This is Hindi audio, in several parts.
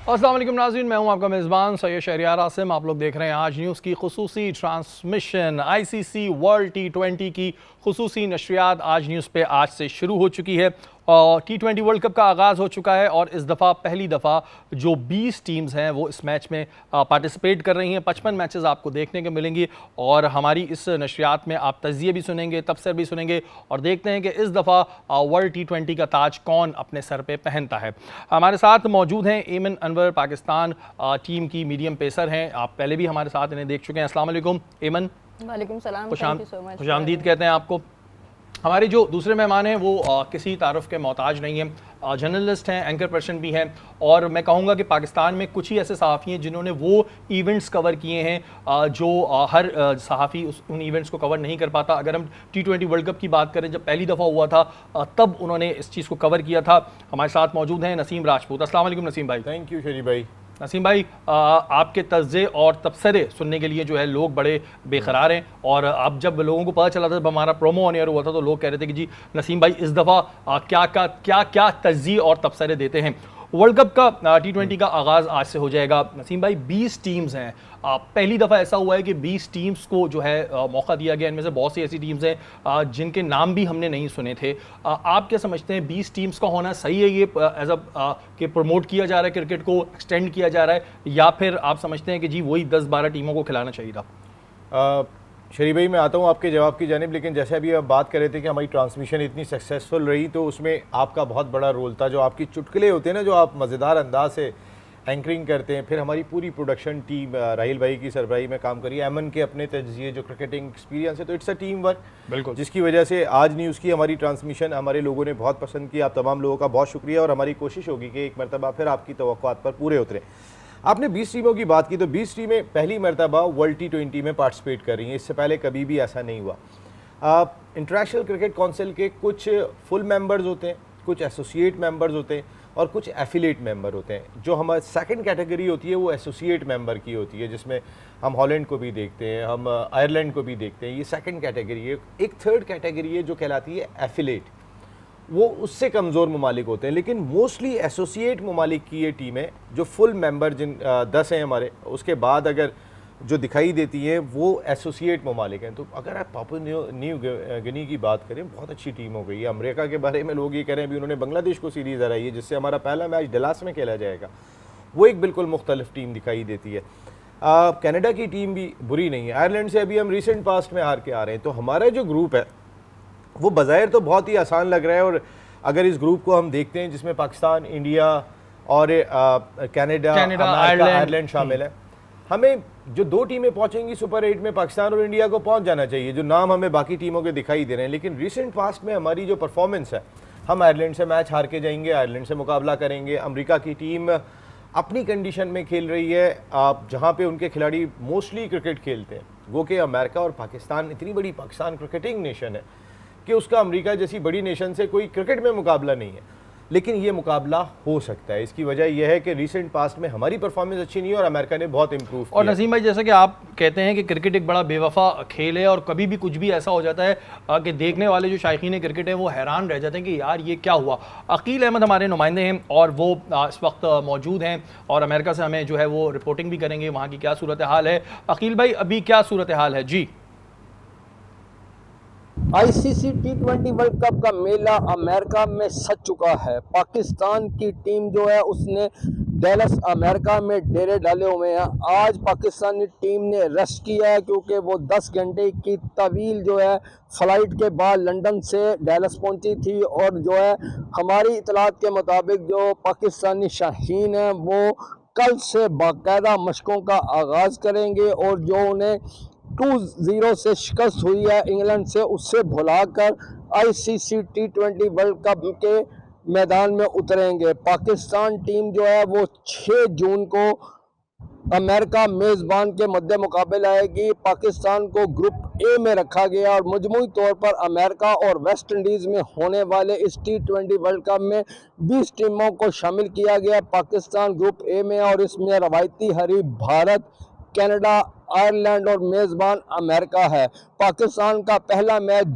अस्सलाम वालेकुम नाज़रीन, मैं हूं आपका मेज़बान सैयद शहरियार आसिम। आप लोग देख रहे हैं आज न्यूज़ की खुसूसी ट्रांसमिशन। आईसीसी वर्ल्ड टी20 की खुसूसी नशरियात आज न्यूज़ पे आज से शुरू हो चुकी है और टी20 वर्ल्ड कप का आगाज़ हो चुका है और इस दफ़ा पहली दफ़ा जो 20 टीम्स हैं वो इस मैच में पार्टिसिपेट कर रही हैं। 55 मैचेस आपको देखने को मिलेंगी और हमारी इस नशरियात में आप तज़िये भी सुनेंगे, तबसर भी सुनेंगे और देखते हैं कि इस दफ़ा वर्ल्ड टी20 का ताज कौन अपने सर पे पहनता है। हमारे साथ मौजूद हैं एमन अनवर, पाकिस्तान टीम की मीडियम पेसर हैं। आप पहले भी हमारे साथ इन्हें देख चुके हैं। अस्सलाम वालेकुम एमन। वालेकुम सलाम, खुशामदीद कहते हैं आपको। हमारे जो दूसरे मेहमान हैं वो किसी तारुफ के मोहताज नहीं हैं, जर्नलिस्ट हैं, एंकर पर्सन भी हैं और मैं कहूँगा कि पाकिस्तान में कुछ ही ऐसे सहाफ़ी हैं जिन्होंने वो इवेंट्स कवर किए हैं जो हर सहाफ़ी उन इवेंट्स को कवर नहीं कर पाता। अगर हम टी20 वर्ल्ड कप की बात करें, जब पहली दफ़ा हुआ था तब उन्होंने इस चीज़ को कवर किया था। हमारे साथ मौजूद हैं नसीम राजपूत। अस्सलाम वालेकुम नसीम भाई। थैंक यू शरीफ भाई। नसीम भाई, आपके तज़्ज़े और तबसरे सुनने के लिए जो है लोग बड़े बेकरार हैं और अब जब लोगों को पता चला था, जब हमारा प्रोमो ऑन एयर हुआ था तो लोग कह रहे थे कि जी नसीम भाई इस दफ़ा क्या तज़्ज़िये और तबसरे देते हैं। वर्ल्ड कप का टी20 का आगाज़ आज से हो जाएगा। नसीम भाई 20 टीम्स हैं, पहली दफ़ा ऐसा हुआ है कि 20 टीम्स को जो है मौका दिया गया। इनमें से बहुत सी ऐसी टीम्स हैं जिनके नाम भी हमने नहीं सुने थे। आप क्या समझते हैं 20 टीम्स का होना सही है, ये एज कि प्रमोट किया जा रहा है, क्रिकेट को एक्सटेंड किया जा रहा है, या फिर आप समझते हैं कि जी वही 10-12 टीमों को खिलाना चाहिए था? शरीफ भाई, मैं आता हूँ आपके जवाब की जानिब, लेकिन जैसे अभी आप बात कर रहे थे कि हमारी ट्रांसमिशन इतनी सक्सेसफुल रही तो उसमें आपका बहुत बड़ा रोल था। जो आपकी चुटकुले होते हैं ना, जो आप मज़ेदार अंदाज से एंकरिंग करते हैं, फिर हमारी पूरी प्रोडक्शन टीम राहिल भाई की सरबराही में काम करी, अमन के अपने तजिए जो क्रिकेटिंग एक्सपीरियंस है, तो इट्स अ टीम वर्क बिल्कुल, जिसकी वजह से आज न्यूज़ की हमारी ट्रांसमिशन हमारे लोगों ने बहुत पसंद की। आप तमाम लोगों का बहुत शुक्रिया और हमारी कोशिश होगी कि एक मरतबा फिर आपकी तवक्कुआत पर पूरे उतरे। आपने 20 टीमों की बात की तो 20 टीमें पहली मरतबा वर्ल्ड टी20 में पार्टिसिपेट कर रही हैं। इससे पहले कभी भी ऐसा नहीं हुआ। इंटरनेशनल क्रिकेट काउंसिल के कुछ फुल मेंबर्स होते हैं, कुछ एसोसिएट मेंबर्स होते हैं और कुछ एफिलेट मेंबर होते हैं। जो हमारी सेकंड कैटेगरी होती है वो एसोसिएट मेंबर की होती है, जिसमें हम हॉलैंड को भी देखते हैं, हम आयरलैंड को भी देखते हैं। ये सेकंड कैटेगरी है। एक थर्ड कैटेगरी है जो कहलाती है एफिलेट, वो उससे कमज़ोर ममालिक होते हैं। लेकिन मोस्टली एसोसिएट ममालिक की ये टीमें जो फुल मेंबर जिन 10 हैं हमारे, उसके बाद अगर जो दिखाई देती हैं वो एसोसिएट ममालिक हैं। तो अगर आप पापुआ न्यू गिनी की बात करें, बहुत अच्छी टीम हो गई है। अमेरिका के बारे में लोग ये कह रहे हैं, अभी उन्होंने बांग्लादेश को सीरीज़ हराई है, जिससे हमारा पहला मैच डलास में खेला जाएगा। वो एक बिल्कुल मुख्तलिफ टीम दिखाई देती है। कनाडा की टीम भी बुरी नहीं है। आयरलैंड से अभी हम रिसेंट पास्ट में हार के आ रहे हैं। तो हमारा जो ग्रुप है वो बज़ाहिर तो बहुत ही आसान लग रहा है, और अगर इस ग्रुप को हम देखते हैं जिसमें पाकिस्तान, इंडिया और कनाडा, आयरलैंड शामिल है, हमें जो 2 टीमें पहुंचेंगी सुपर 8 में, पाकिस्तान और इंडिया को पहुंच जाना चाहिए, जो नाम हमें बाकी टीमों के दिखाई दे रहे हैं। लेकिन रिसेंट पास्ट में हमारी जो परफॉर्मेंस है, हम आयरलैंड से मैच हार के जाएंगे, आयरलैंड से मुकाबला करेंगे। अमेरिका की टीम अपनी कंडीशन में खेल रही है, जहाँ पे उनके खिलाड़ी मोस्टली क्रिकेट खेलते हैं। वो कि अमेरिका और पाकिस्तान, इतनी बड़ी पाकिस्तान क्रिकेटिंग नेशन है कि उसका अमेरिका जैसी बड़ी नेशन से कोई क्रिकेट में मुकाबला नहीं है। लेकिन ये मुकाबला हो सकता है। इसकी वजह यह है कि रिसेंट पास्ट में हमारी परफॉर्मेंस अच्छी नहीं है और अमेरिका ने बहुत इंप्रूव किया। और नसीम भाई, जैसा कि आप कहते हैं कि क्रिकेट एक बड़ा बेवफा खेल है और कभी भी कुछ भी ऐसा हो जाता है कि देखने वाले जो शायकीन क्रिकेट है वो हैरान रह जाते हैं कि यार ये क्या हुआ। अकील अहमद हमारे नुमाइंदे हैं और वो इस वक्त मौजूद हैं और अमेरिका से हमें जो है वो रिपोर्टिंग भी करेंगे वहाँ की क्या सूरत हाल है। अकील भाई, अभी क्या सूरत हाल है? जी, आईसीसी टी20 वर्ल्ड कप का मेला अमेरिका में सज चुका है। पाकिस्तान की टीम जो है उसने डैलस अमेरिका में डेरे डाले हुए हैं। आज पाकिस्तानी टीम ने रेस्ट किया है क्योंकि वो 10 घंटे की तवील जो है फ़्लाइट के बाद लंदन से डैलस पहुंची थी। और जो है हमारी इतलात के मुताबिक जो पाकिस्तानी शाहीन हैं वो कल से बाकायदा मशकों का आगाज़ करेंगे और जो उन्हें 2-0 से शिकस्त हुई है इंग्लैंड से, उससे भुलाकर आईसीसी टी20 वर्ल्ड कप के मैदान में उतरेंगे। पाकिस्तान टीम जो है वो 6 जून को अमेरिका मेज़बान के मद्दे मुकाबले आएगी। पाकिस्तान को ग्रुप ए में रखा गया और मजमूई तौर पर अमेरिका और वेस्ट इंडीज़ में होने वाले इस टी20 वर्ल्ड कप में 20 टीमों को शामिल किया गया। पाकिस्तान ग्रुप ए में और इसमें रवायती हरीफ भारत, कनाडा, आयरलैंड और मेज़बान अमेरिका है। पाकिस्तान का पहला मैच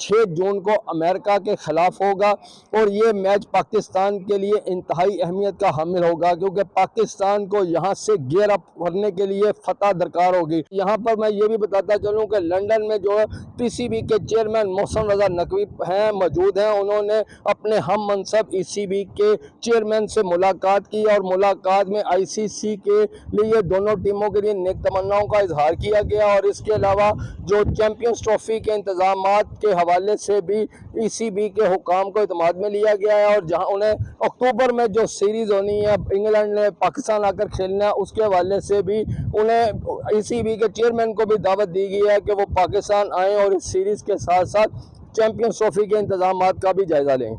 6 जून को अमेरिका के खिलाफ होगा और ये मैच पाकिस्तान के लिए इंतहाई अहमियत का हामिल होगा, क्योंकि पाकिस्तान को यहाँ से गियर अप करने के लिए फतह दरकार होगी। यहाँ पर मैं ये भी बताता चलूँ कि लंदन में जो है पीसीबी के चेयरमैन मोहसिन रजा नकवी हैं, मौजूद हैं। उन्होंने अपने हम मनसब ईसीबी के चेयरमैन से मुलाकात की और मुलाकात में आईसीसी के लिए दोनों टीमों के लिए नेक तमन्नाओं का इजहार किया गया और इसके अलावा जो चैंपियंस ट्रॉफी के इंतजामात के हवाले से भी ईसीबी के हुकाम को इत्मीनान में लिया गया है और जहां उन्हें अक्टूबर में जो सीरीज़ होनी है इंग्लैंड ने पाकिस्तान आकर खेलना है, उसके हवाले से भी उन्हें ईसीबी के चेयरमैन को भी दावत दी गई है कि वो पाकिस्तान आएँ और इस सीरीज़ के साथ साथ चैंपियंस ट्रॉफी के इंतजामात का भी जायज़ा लें।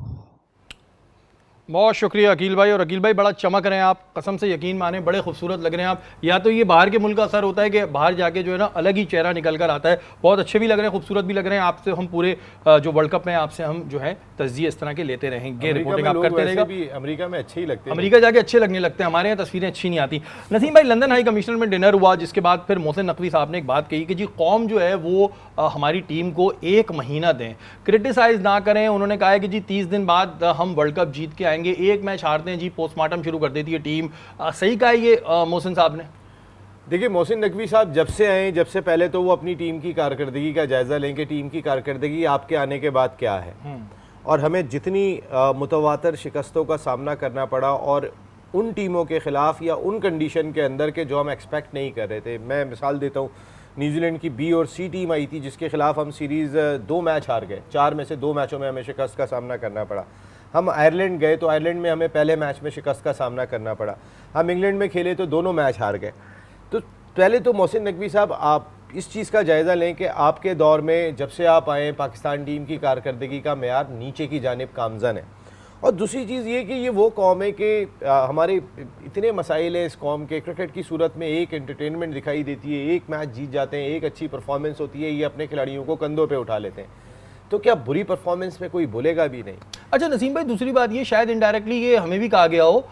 बहुत शुक्रिया अकील भाई। और अकील भाई बड़ा चमक रहे हैं आप, कसम से यकीन माने बड़े खूबसूरत लग रहे हैं आप। या तो ये बाहर के मुल्क का असर होता है कि बाहर जाके जो है ना अलग ही चेहरा निकल कर आता है। बहुत अच्छे भी लग रहे हैं, खूबसूरत भी लग रहे हैं। आपसे हम पूरे जो वर्ल्ड कप में आपसे हम जो है तज्जिए इस तरह के लेते रहेंगे, रिपोर्टिंग आप करते रहेगा। अमेरिका में अच्छे ही लगते हैं, अमेरिका जाके अच्छे लगने लगते हैं, हमारे यहाँ तस्वीरें अच्छी नहीं आती। नसीम भाई, लंदन हाई कमिश्नर में डिनर हुआ, जिसके बाद फिर मोहसिन नकवी साहब ने एक बात कही कि जी कौम जो है वो हमारी टीम को 1 महीना दें, क्रिटिसाइज ना करें। उन्होंने कहा है कि जी 30 दिन बाद हम वर्ल्ड कप जीत के आएंगे, एक मैच हारते हैं जी पोस्टमार्टम शुरू कर देती है टीम। सही कहा है ये मोहसिन साहब ने? देखिए, मोहसिन नकवी साहब जब से आए, जब से पहले तो वो अपनी टीम की कारकर्दगी का जायज़ा लें कि टीम की कारकर्दगी आपके आने के बाद क्या है और हमें जितनी मुतवातर शिकस्तों का सामना करना पड़ा और उन टीमों के ख़िलाफ़ या उन कंडीशन के अंदर के जो हम एक्सपेक्ट नहीं कर रहे थे। मैं मिसाल देता हूँ, न्यूजीलैंड की बी और सी टीम आई थी जिसके खिलाफ हम सीरीज़ 2 मैच हार गए, 4 में से 2 मैचों में हमें शिकस्त का सामना करना पड़ा। हम आयरलैंड गए तो आयरलैंड में हमें पहले मैच में शिकस्त का सामना करना पड़ा। हम इंग्लैंड में खेले तो दोनों मैच हार गए। तो पहले तो मोहसिन नकवी साहब आप इस चीज़ का जायज़ा लें कि आपके दौर में जब से आप आए पाकिस्तान टीम की कारकर्दगी का मेयार नीचे की जानिब गामज़न है। और दूसरी चीज़ ये कि ये वो कौम है कि हमारे इतने मसाइल हैं इस कौम के। क्रिकेट की सूरत में एक एंटरटेनमेंट दिखाई देती है, एक मैच जीत जाते हैं, एक अच्छी परफॉर्मेंस होती है, ये अपने खिलाड़ियों को कंधों पे उठा लेते हैं। तो क्या बुरी परफॉर्मेंस में कोई बोलेगा भी नहीं। अच्छा नसीम भाई, दूसरी बात ये शायद इनडायरेक्टली ये हमें भी कहा गया हो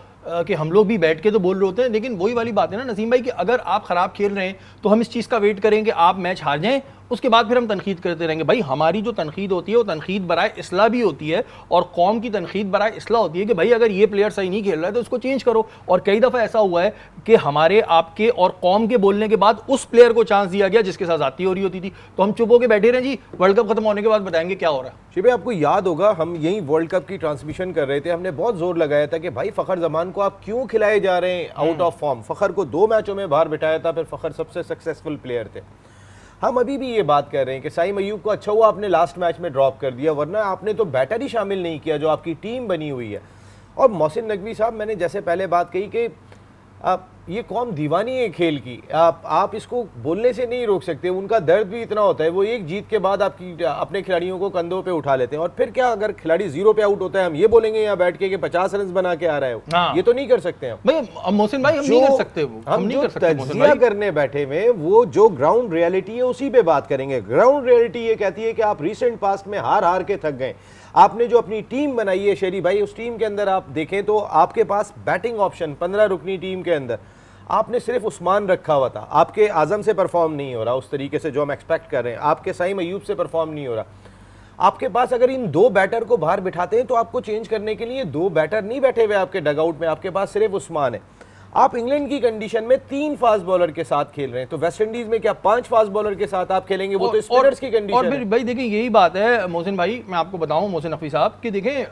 कि हम लोग भी बैठ के तो बोल रहे होते हैं, लेकिन वही वाली बात है ना नसीम भाई कि अगर आप ख़राब खेल रहे हैं तो हम इस चीज़ का वेट करें कि आप मैच हार जाएं, उसके बाद फिर हम तनकीद करते रहेंगे। भाई हमारी जो तनकीद होती है वो तनकीद बराए इस्लाह भी होती है और कौम की तनकीद बराए इस्लाह होती है कि भाई अगर ये प्लेयर सही नहीं खेल रहा है तो उसको चेंज करो। और कई दफ़ा ऐसा हुआ है कि हमारे आपके और कौम के बोलने के बाद उस प्लेयर को चांस दिया गया जिसके साथ ज़्यादती हो रही होती थी, तो हम चुप होकर बैठे रहे जी, वर्ल्ड कप खत्म होने के बाद बताएंगे क्या हो रहा है। शिबे, आपको याद होगा हम यही वर्ल्ड कप की ट्रांसमिशन कर रहे थे, हमने बहुत जोर लगाया था कि भाई फ़खर जमान को आप क्यों खिलाए जा रहे हैं आउट ऑफ फॉर्म। फ़खर को 2 मैचों में बाहर बिठाया था, फिर फ़खर सबसे सक्सेसफुल प्लेयर थे। हम अभी भी ये बात कर रहे हैं कि साइम अयूब को अच्छा हुआ आपने लास्ट मैच में ड्रॉप कर दिया, वरना आपने तो बैटर ही शामिल नहीं किया जो आपकी टीम बनी हुई है। और मोहसिन नकवी साहब, मैंने जैसे पहले बात कही कि आप ये कौम दीवानी है खेल की, आप इसको बोलने से नहीं रोक सकते। उनका दर्द भी इतना होता है, वो एक जीत के बाद आपकी अपने खिलाड़ियों को कंधों पे उठा लेते हैं। और फिर क्या अगर खिलाड़ी 0 पे आउट होता है हम ये बोलेंगे यहाँ बैठ के कि 50 रन बना के आ रहा है। हाँ। ये तो नहीं कर सकते हम भाई मोहसिन भाई, हम नहीं कर सकते, हम नहीं कर सकते। तज्जिया करने बैठे में वो जो ग्राउंड रियलिटी है उसी पे बात करेंगे। ग्राउंड रियलिटी ये कहती है कि आप रिसेंट पास्ट में हार के थक गए। आपने जो अपनी टीम बनाई है शेरी भाई, उस टीम के अंदर आप देखें तो आपके पास बैटिंग ऑप्शन 15 रुकनी टीम के अंदर आपने सिर्फ उस्मान रखा हुआ था। आपके आजम से परफॉर्म नहीं हो रहा उस तरीके से जो हम एक्सपेक्ट कर रहे हैं, आपके साइम अयूब से परफॉर्म नहीं हो रहा। आपके पास अगर इन 2 बैटर को बाहर बिठाते हैं तो आपको चेंज करने के लिए 2 बैटर नहीं बैठे हुए आपके डगआउट में, आपके पास सिर्फ उस्मान है। आप इंग्लैंड की कंडीशन में 3 फास्ट बॉलर के साथ खेल रहे हैं, तो वेस्ट इंडीज में क्या 5 फास्ट बॉलर के साथ आप खेलेंगे? वो तो स्पिनर्स की कंडीशन और फिर भाई देखिए यही बात है मोहसिन भाई, मैं आपको बताऊं मोहसिन नकवी साहब कि देखें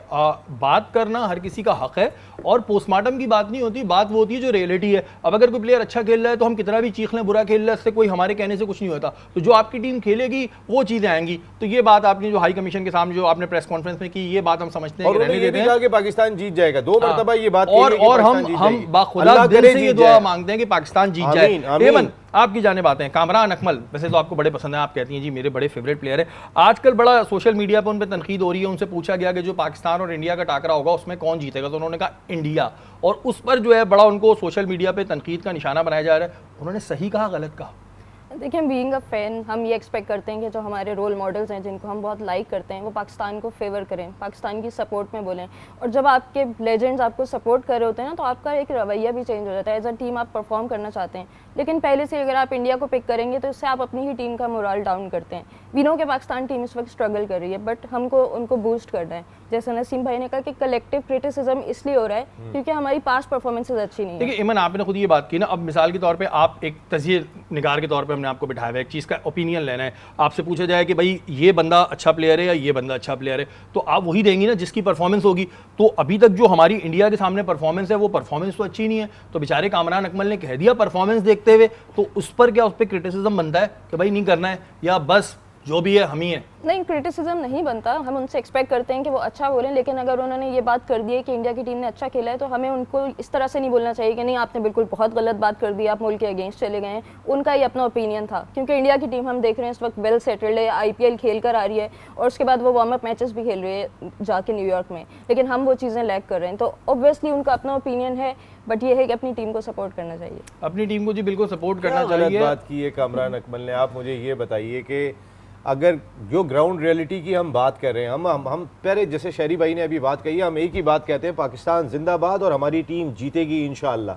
बात करना हर किसी का हक है और पोस्टमार्टम की बात नहीं होती, बात वो होती है जो रियलिटी है। अब अगर कोई प्लेयर अच्छा खेल रहा है तो हम कितना भी चीख लें बुरा खेल रहा है, इससे कोई हमारे कहने से कुछ नहीं होता। तो जो आपकी टीम खेलेगी वो चीजें आएंगी। तो ये बात आपने जो हाई कमीशन के सामने जो आपने प्रेस कॉन्फ्रेंस में की, ये बात हम समझते हैं कि पाकिस्तान जीत जाएगा 2 मरतबा, ये बात और हम बाखुदा दिल से ये दुआ मांगते हैं कि पाकिस्तान जीत जाए। एमन आपकी जाने बातें हैं, कामरान अकमल वैसे तो आपको बड़े पसंद है, आप कहती हैं जी मेरे बड़े फेवरेट प्लेयर है। आजकल बड़ा सोशल मीडिया पर उन पर तनकीद हो रही है, उनसे पूछा गया कि जो पाकिस्तान और इंडिया का टाकरा होगा उसमें कौन जीतेगा, तो उन्होंने कहा इंडिया, और उस पर जो है बड़ा उनको सोशल मीडिया पर तनकीद का निशाना बनाया जा रहा है। उन्होंने सही कहा गलत कहा? देखिए, बीइंग अ फैन हम ये एक्सपेक्ट करते हैं कि जो हमारे रोल मॉडल्स हैं जिनको हम बहुत लाइक करते हैं वो पाकिस्तान को फेवर करें, पाकिस्तान की सपोर्ट में बोलें। और जब आपके लेजेंड्स आपको सपोर्ट कर रहे होते हैं ना, तो आपका एक रवैया भी चेंज हो जाता है। एज अ टीम आप परफॉर्म करना चाहते हैं, लेकिन पहले से अगर आप इंडिया को पिक करेंगे तो इससे आप अपनी ही टीम का मोरल डाउन करते हैं। वी नो कि पाकिस्तान टीम इस वक्त स्ट्रगल कर रही है, बट हमको उनको बूस्ट करना है। जैसे नसीम भाई ने कहा कि कलेक्टिव क्रिटिसिज्म इसलिए हो रहा है क्योंकि हमारी पास्ट परफॉर्मेंसेज अच्छी नहीं है। देखिए इमन, आपने खुद ये बात की ना, अब मिसाल के तौर पे आप एक तजिए निगार के तौर पे हमने आपको बिठाया है, एक चीज़ का ओपिनियन लेना है, आपसे पूछा जाए कि भाई ये बंदा अच्छा प्लेयर है या ये बंदा अच्छा प्लेयर है, तो आप वही देंगी ना जिसकी परफॉर्मेंस होगी। तो अभी तक जो हमारी इंडिया के सामने परफॉर्मेंस है वो परफॉर्मेंस तो अच्छी नहीं है, तो बेचारे कामरान अकमल ने कह दिया परफॉर्मेंस देखते हुए, तो उस पर क्या, उस पर क्रिटिसिज्म बनता है कि भाई नहीं करना है, या बस जो भी है हम ही हैं? नहीं, क्रिटिसिज्म नहीं बनता। हम उनसे एक्सपेक्ट करते हैं कि वो अच्छा बोलें, लेकिन अगर उन्होंने ये बात कर दी है कि इंडिया की टीम ने अच्छा खेला है तो हमें उनको इस तरह से नहीं बोलना चाहिए कि नहीं आपने बिल्कुल बहुत गलत बात कर दी, आप मुल्क के अगेंस्ट चले गए हैं। उनका ही अपना ओपिनियन था, क्योंकि इंडिया की टीम हम देख रहे हैं इस वक्त वेल सेटल्ड है, IPL खेल कर आ रही है और उसके बाद वो वार्म अप मैचेस भी खेल रही है जाके न्यूयॉर्क में, लेकिन हम वो चीज़ें लैक कर रहे हैं। तो ऑब्वियसली उनका अपना ओपिनियन है, बट ये है कि अपनी टीम को सपोर्ट करना चाहिए। अपनी टीम को जी बिल्कुल सपोर्ट क्या करना गलत चाहिए। बात की है कामरान अकमल ने? आप मुझे ये बताइए कि अगर जो ग्राउंड रियलिटी की हम बात कर रहे हैं, हम पहले जैसे शहरी भाई ने अभी बात कही, हम एक ही बात कहते हैं, पाकिस्तान जिंदाबाद और हमारी टीम जीतेगी इंशाअल्लाह।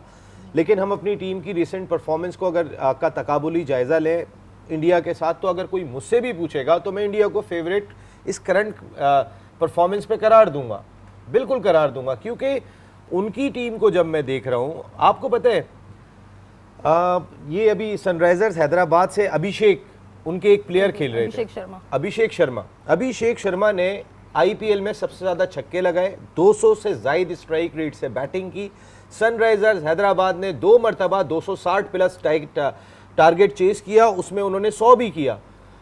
लेकिन हम अपनी टीम की रिसेंट परफॉर्मेंस को अगर का तकाबुली जायज़ा लें इंडिया के साथ, तो अगर कोई मुझसे भी पूछेगा तो मैं इंडिया को फेवरेट इस करंट परफॉर्मेंस पे करार दूंगा, बिल्कुल करार दूंगा। क्योंकि उनकी टीम को जब मैं देख रहा हूँ, आपको पता है ये अभी सनराइजर्स हैदराबाद से अभिषेक, उनके एक प्लेयर खेल रहे थे, अभिषेक शर्मा ने IPL में सबसे ज़्यादा छक्के लगाए, 200 से ज़ायद स्ट्राइक रेट से बैटिंग की। सनराइजर्स हैदराबाद ने 2 मरतबा 260 प्लस टारगेट चेस किया, उसमें उन्होंने 100 भी किया,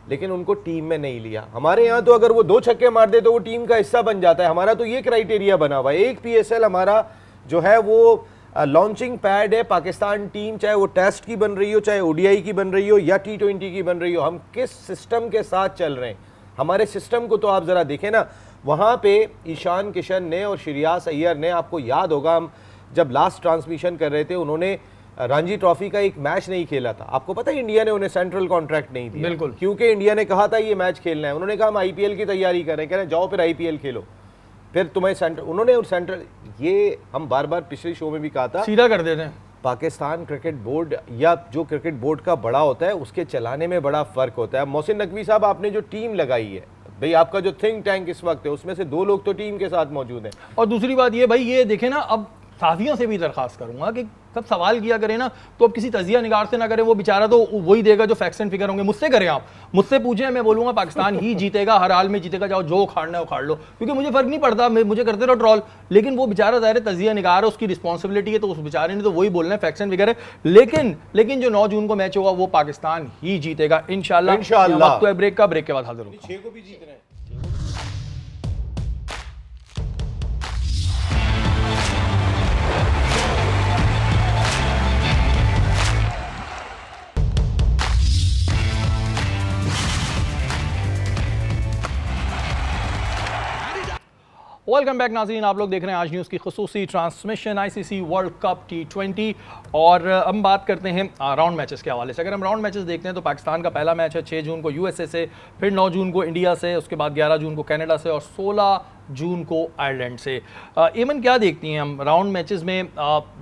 लेकिन उनको टीम में नहीं लिया। हमारे यहाँ तो अगर वो 2 छक्के मार दे तो वो टीम का हिस्सा बन जाता है। हमारा तो ये क्राइटेरिया बना हुआ है। एक PSL हमारा जो है वो लॉन्चिंग पैड है। पाकिस्तान टीम चाहे वो टेस्ट की बन रही हो, चाहे ODI की बन रही हो या T20 की बन रही हो, हम किस सिस्टम के साथ चल रहे हैं, हमारे सिस्टम को तो आप ज़रा देखें ना। वहाँ पे ईशान किशन ने और श्रेयस अय्यर ने, आपको याद होगा हम जब लास्ट ट्रांसमिशन कर रहे थे, उन्होंने रणजी ट्रॉफी का एक मैच नहीं खेला था। आपको पता है इंडिया ने उन्हें सेंट्रल कॉन्ट्रैक्ट नहीं दिया, बिल्कुल, क्योंकि इंडिया ने कहा था ये मैच खेलना है। उन्होंने कहा हम IPL की तैयारी कर रहे हैं, कह रहे हैं जाओ फिर IPL खेलो, फिर तुम्हें सेंट्रल, उन्होंने और सेंट्रल, ये हम बार बार पिछले शो में भी कहा था, सीधा कर देते हैं। पाकिस्तान क्रिकेट बोर्ड या जो क्रिकेट बोर्ड का बड़ा होता है उसके चलाने में बड़ा फ़र्क होता है। मोहसिन नकवी साहब, आपने जो टीम लगाई है भाई, आपका जो थिंक टैंक इस वक्त है उसमें से 2 लोग तो टीम के साथ मौजूद हैं। और दूसरी बात ये भाई, ये देखें ना, अब साथियों से भी दरख्वास्त करूंगा कि सब सवाल किया करें ना, तो अब किसी तजिया निगार से ना करें, वो बेचारा तो वही देगा जो फैक्ट्स एंड फिगर होंगे। मुझसे करें, आप मुझसे पूछें, मैं बोलूंगा पाकिस्तान ही जीतेगा, हर हाल में जीतेगा, जाओ जो उखाड़ना है उखाड़ लो, क्योंकि मुझे फर्क नहीं पड़ता, मुझे करते रहो ट्रॉल। लेकिन वो बेचारा ज़ाहिर तजिया निगार है, उसकी रिस्पॉन्सिबिलिटी है, तो उस बेचारे ने तो वही बोलना है, फैक्ट्स एंड फिगर है। लेकिन जो 9 जून को मैच होगा वो पाकिस्तान ही जीतेगा इंशाल्लाह। वक्त है ब्रेक का, ब्रेक के बाद हाजिर होगा। 6 को भी जीतना है। वेलकम बैक नाज़रीन, आप लोग देख रहे हैं आज न्यूज़ की खुसूसी transmission ICC world cup T20। और हम बात करते हैं राउंड मैचेस के हवाले से। अगर हम राउंड मैचेस देखते हैं तो पाकिस्तान का पहला मैच है 6 जून को USA से, फिर 9 जून को इंडिया से, उसके बाद 11 जून को कनाडा से और 16 जून को आयरलैंड से। एमन, क्या देखती हैं हम राउंड मैचेस में?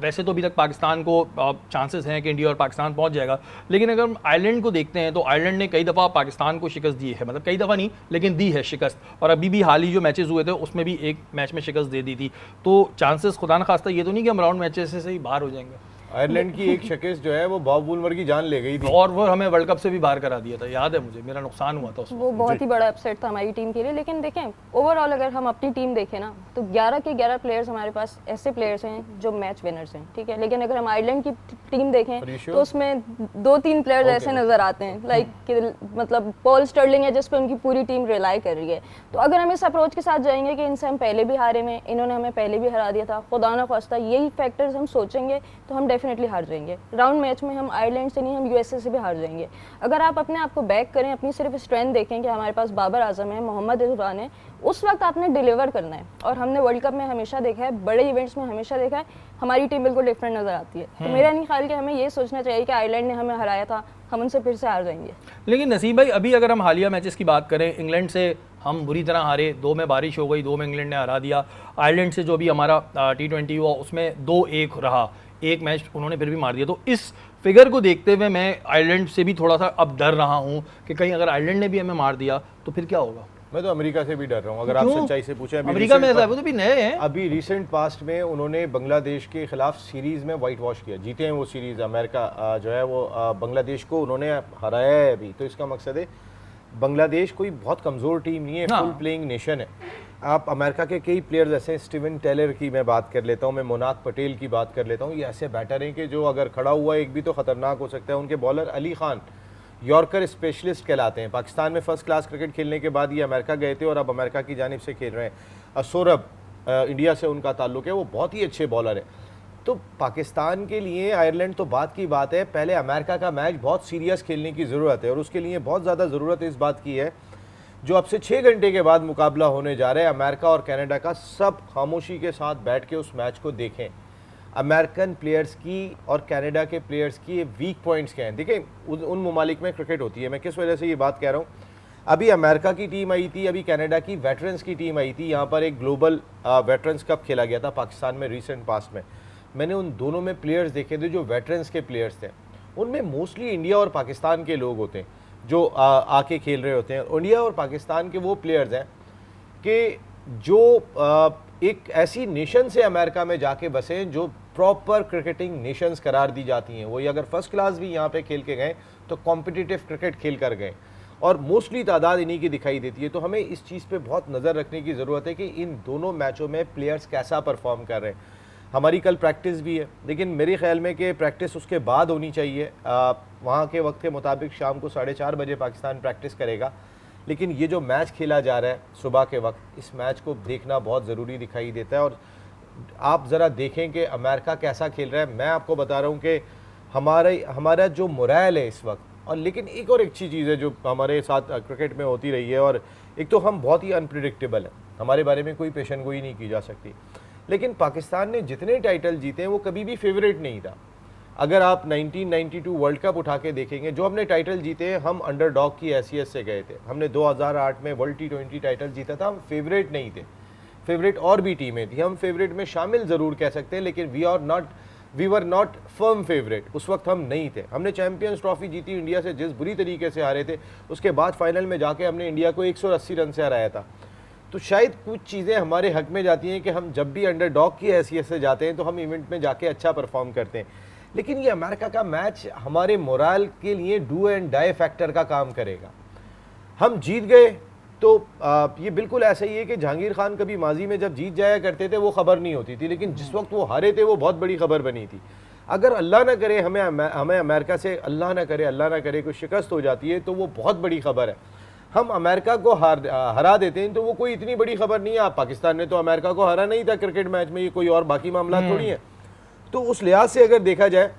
वैसे तो अभी तक पाकिस्तान को चांसेस हैं कि इंडिया और पाकिस्तान पहुंच जाएगा, लेकिन अगर हम आयरलैंड को देखते हैं तो आयरलैंड ने कई दफ़ा पाकिस्तान को शिकस्त दी है, मतलब कई दफ़ा नहीं लेकिन दी है शिकस्त, और अभी भी हाल ही जो मैचेस हुए थे उसमें भी एक मैच में शिकस्त दे दी थी। तो चांसेस खुदा न खास्ता ये तो नहीं कि हम राउंड मैचेस से ही बाहर हो जाएंगे। आयरलैंड की एक शिकस्त जो है वो बॉब वुलमर की जान ले गई थी, और वो हमें वर्ल्ड कप से भी बाहर करा दिया था, याद है मुझे, मेरा नुकसान हुआ था उसमें। वो बहुत ही बड़ा अपसेट था हमारी टीम के लिए। लेकिन देखें, ओवरऑल अगर हम अपनी टीम देखें ना, तो 11 के 11 प्लेयर्स हमारे पास ऐसे प्लेयर्स हैं जो मैच विनर्स हैं, ठीक है। लेकिन अगर हम आयरलैंड की टीम देखें तो उसमें 2-3 प्लेयर्स ऐसे नजर आते हैं, लाइक कि मतलब पॉल स्टर्लिंग है जिस पर उनकी पूरी टीम रिलाई कर रही है। तो अगर हम इस अप्रोच के साथ जाएंगे कि इनसे हम पहले भी हारे में, इन्होंने हमें पहले भी हरा दिया था, खुदा ना ख्वास्ता यही फैक्टर्स हम सोचेंगे तो हम डेफिनेटली हार जाएंगे। राउंड मैच में हम आयरलैंड से नहीं, हम यूएसए से भी हार जाएंगे। अगर आप अपने आप को बैक करें, अपनी सिर्फ स्ट्रेंथ देखें कि हमारे पास बाबर आजम है, मोहम्मद इमरान है, उस वक्त आपने डिलीवर करना है। और हमने वर्ल्ड कप में हमेशा देखा है, बड़े इवेंट्स में हमेशा देखा है, हमारी टीम बिल्कुल डिफरेंट नजर आती है। तो मेरा नहीं ख्याल कि हमें ये सोचना चाहिए कि आयरलैंड ने हमें हराया था, हम उनसे फिर से हार जाएंगे। लेकिन नसीम भाई, अभी अगर हम हालिया मैचेस की बात करें, इंग्लैंड से हम बुरी तरह हारे, 2 में बारिश हो गई, 2 में इंग्लैंड ने हरा दिया। आयरलैंड से जो भी हमारा T20 हुआ उसमें 2-1 रहा, एक मैच उन्होंने फिर भी मार दिया। तो इस फिगर को देखते हुए मैं आयरलैंड से भी थोड़ा सा अब डर रहा हूँ कि कहीं अगर आयरलैंड ने भी हमें मार दिया तो फिर क्या होगा। मैं तो अमेरिका से भी डर रहा हूँ, अगर आप क्यों? सच्चाई से पूछें। अमेरिका में ऐसा है, वो तो भी नए हैं। अभी रिसेंट पास्ट में उन्होंने बांग्लादेश के खिलाफ सीरीज में वाइट वॉश किया, जीते हैं वो सीरीज। अमेरिका जो है वो बांग्लादेश को उन्होंने हराया है अभी। तो इसका मकसद है बांग्लादेश कोई बहुत कमज़ोर टीम नहीं है, फुल प्लेइंग नेशन है। आप अमेरिका के कई प्लेयर्स ऐसे, स्टीवन टेलर की मैं बात कर लेता हूँ, मैं मोनाक पटेल की बात कर लेता हूँ, ये ऐसे बैटर हैं कि जो अगर खड़ा हुआ एक भी तो ख़तरनाक हो सकता है। उनके bowler Ali Khan yorker specialist कहलाते हैं। पाकिस्तान में फर्स्ट क्लास क्रिकेट खेलने के बाद ये अमेरिका गए थे और अब अमेरिका की जानिब से खेल रहे हैं। सौरभ, इंडिया से उनका ताल्लुक है, वो बहुत ही अच्छे बॉलर है। तो पाकिस्तान के लिए आयरलैंड तो बात की बात है, पहले अमेरिका का मैच बहुत सीरियस खेलने की ज़रूरत है और उसके लिए बहुत ज़्यादा ज़रूरत इस बात की है, जो अब से 6 घंटे के बाद मुकाबला होने जा रहा है अमेरिका और कनाडा का, सब खामोशी के साथ बैठ के उस मैच को देखें। अमेरिकन प्लेयर्स की और कनाडा के प्लेयर्स की वीक पॉइंट्स क्या हैं, देखें उन ममालिक में क्रिकेट होती है। मैं किस वजह से ये बात कह रहा हूँ, अभी अमेरिका की टीम आई थी, अभी कनाडा की वेटरन्स की टीम आई थी। यहाँ पर एक ग्लोबल वेटरन्स कप खेला गया था पाकिस्तान में रिसेंट पास्ट में। मैंने उन दोनों में प्लेयर्स देखे थे जो वेटरन्स के प्लेयर्स थे, उनमें मोस्टली इंडिया और पाकिस्तान के लोग होते हैं जो आके खेल रहे होते हैं। इंडिया और पाकिस्तान के वो प्लेयर्स हैं कि जो एक ऐसी नेशन से अमेरिका में जाके बसे जो प्रॉपर क्रिकेटिंग नेशंस करार दी जाती हैं। वही अगर फर्स्ट क्लास भी यहाँ पे खेल के गए तो कॉम्पिटिटिव क्रिकेट खेल कर गए और मोस्टली तादाद इन्हीं की दिखाई देती है। तो हमें इस चीज़ पे बहुत नज़र रखने की ज़रूरत है कि इन दोनों मैचों में प्लेयर्स कैसा परफॉर्म कर रहे हैं। हमारी कल प्रैक्टिस भी है, लेकिन मेरे ख्याल में कि प्रैक्टिस उसके बाद होनी चाहिए। वहाँ के वक्त के मुताबिक शाम को 4:30 बजे पाकिस्तान प्रैक्टिस करेगा, लेकिन ये जो मैच खेला जा रहा है सुबह के वक्त, इस मैच को देखना बहुत ज़रूरी दिखाई देता है। और आप ज़रा देखें कि अमेरिका कैसा खेल रहा है। मैं आपको बता रहा हूँ कि हमारा जो मोरल है इस वक्त, और लेकिन एक और अच्छी चीज़ है जो हमारे साथ क्रिकेट में होती रही है, और एक तो हम बहुत ही अनप्रिडिक्टेबल हैं, हमारे बारे में कोई पेशन गोई नहीं की जा सकती। लेकिन पाकिस्तान ने जितने टाइटल जीते हैं वो कभी भी फेवरेट नहीं था। अगर आप 1992 वर्ल्ड कप उठा के देखेंगे, जो हमने टाइटल जीते हैं हम अंडरडॉग की हैसियत से गए थे। हमने 2008 में वर्ल्ड T20 टाइटल जीता था, हम फेवरेट नहीं थे। फेवरेट और भी टीमें थी, हम फेवरेट में शामिल ज़रूर कह सकते हैं, लेकिन we were not firm favourite. उस वक्त हम नहीं थे। हमने चैंपियंस ट्रॉफी जीती इंडिया से, जिस बुरी तरीके से हारे थे, उसके बाद फाइनल में जाके हमने इंडिया को 180 रन से हराया था। तो शायद कुछ चीज़ें हमारे हक में जाती हैं कि हम जब भी अंडरडॉग की हैसियत से जाते हैं तो हम इवेंट में जाके अच्छा परफॉर्म करते हैं। लेकिन ये अमेरिका का मैच हमारे मोरल के लिए डू एंड डाई फैक्टर का काम करेगा। हम जीत गए तो ये बिल्कुल ऐसा ही है कि जहांगीर खान कभी माजी में जब जीत जाया करते थे वो खबर नहीं होती थी, लेकिन जिस वक्त वो हारे थे वो बहुत बड़ी खबर बनी थी। अगर अल्लाह ना करे हमें अमेरिका से अल्लाह ना करे कोई शिकस्त हो जाती है तो वो बहुत बड़ी खबर है। हम अमेरिका को हरा देते हैं तो वो कोई इतनी बड़ी खबर नहीं है। आप पाकिस्तान ने तो अमेरिका को हरा नहीं था क्रिकेट मैच में, ये कोई और बाकी मामला थोड़ी है। तो उस लिहाज से अगर देखा जाए